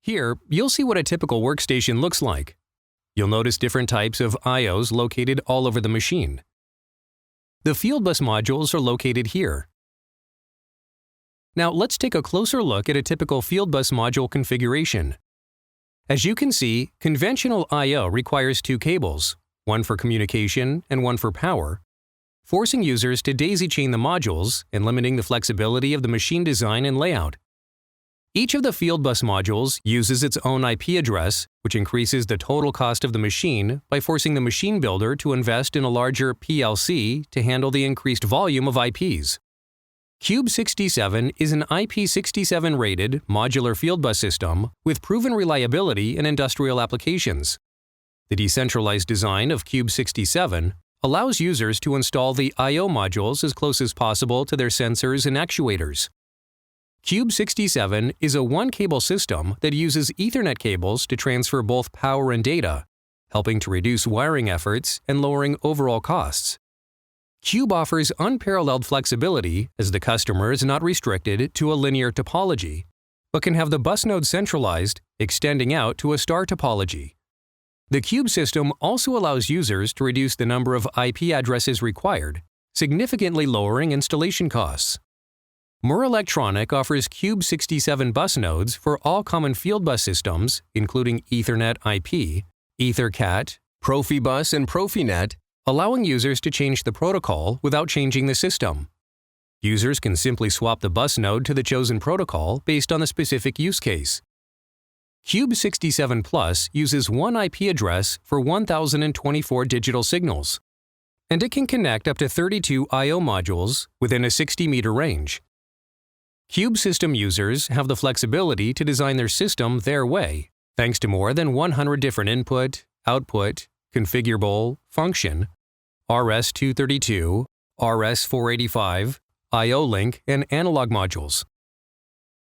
Here, you'll see what a typical workstation looks like. You'll notice different types of I/Os located all over the machine. The field bus modules are located here. Now let's take a closer look at a typical field bus module configuration. As you can see, conventional I/O requires two cables, one for communication and one for power, forcing users to daisy-chain the modules and limiting the flexibility of the machine design and layout. Each of the field bus modules uses its own IP address, which increases the total cost of the machine by forcing the machine builder to invest in a larger PLC to handle the increased volume of IPs. Cube67 is an IP67-rated modular field bus system with proven reliability in industrial applications. The decentralized design of Cube67 allows users to install the I/O modules as close as possible to their sensors and actuators. Cube67 is a one-cable system that uses Ethernet cables to transfer both power and data, helping to reduce wiring efforts and lowering overall costs. Cube offers unparalleled flexibility as the customer is not restricted to a linear topology, but can have the bus node centralized, extending out to a star topology. The Cube system also allows users to reduce the number of IP addresses required, significantly lowering installation costs. Mur Electronic offers Cube67 bus nodes for all common field bus systems, including Ethernet IP, EtherCAT, Profibus, and Profinet, allowing users to change the protocol without changing the system. Users can simply swap the bus node to the chosen protocol based on the specific use case. Cube67 Plus uses one IP address for 1,024 digital signals, and it can connect up to 32 I/O modules within a 60-meter range. Cube system users have the flexibility to design their system their way, thanks to more than 100 different input, output, configurable, function, RS-232, RS-485, I/O link, and analog modules.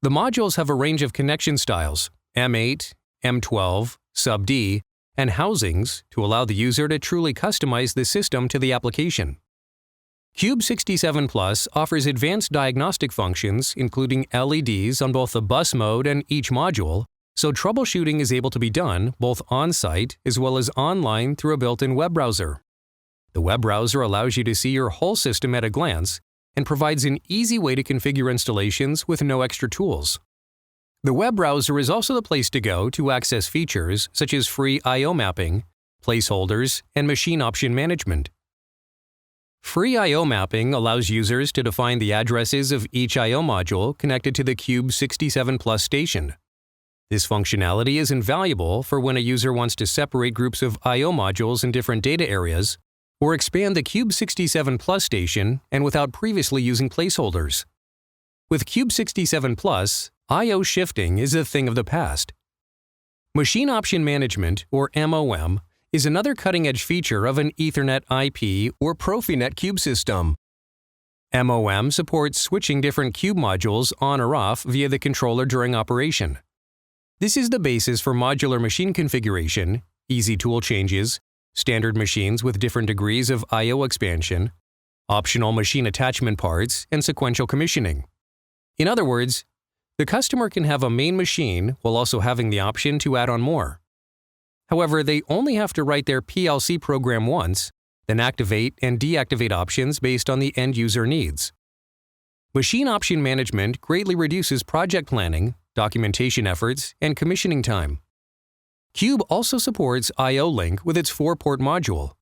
The modules have a range of connection styles, M8, M12, Sub-D, and housings to allow the user to truly customize the system to the application. Cube67 Plus offers advanced diagnostic functions including LEDs on both the bus mode and each module, so troubleshooting is able to be done both on-site as well as online through a built-in web browser. The web browser allows you to see your whole system at a glance and provides an easy way to configure installations with no extra tools. The web browser is also the place to go to access features such as free I/O mapping, placeholders, and machine option management. Free I/O mapping allows users to define the addresses of each I/O module connected to the Cube67 Plus station. This functionality is invaluable for when a user wants to separate groups of I/O modules in different data areas or expand the Cube67 Plus station and without previously using placeholders. With Cube67 Plus, I/O shifting is a thing of the past. Machine Option Management, or MOM, is another cutting-edge feature of an Ethernet IP or Profinet Cube system. MOM supports switching different Cube modules on or off via the controller during operation. This is the basis for modular machine configuration, easy tool changes, standard machines with different degrees of I/O expansion, optional machine attachment parts, and sequential commissioning. In other words, the customer can have a main machine while also having the option to add on more. However, they only have to write their PLC program once, then activate and deactivate options based on the end-user needs. Machine option management greatly reduces project planning, documentation efforts, and commissioning time. Cube also supports I/O link with its 4-port module.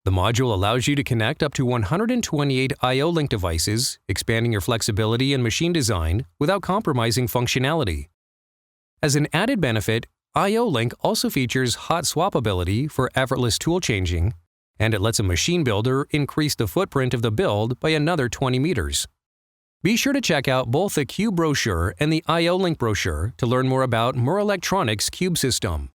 The module allows you to connect up to 128 I/O link devices, expanding your flexibility in machine design without compromising functionality. As an added benefit, I/O link also features hot swappability for effortless tool changing, and it lets a machine builder increase the footprint of the build by another 20 meters. Be sure to check out both the Cube brochure and the I/O link brochure to learn more about Mur Electronics' Cube system.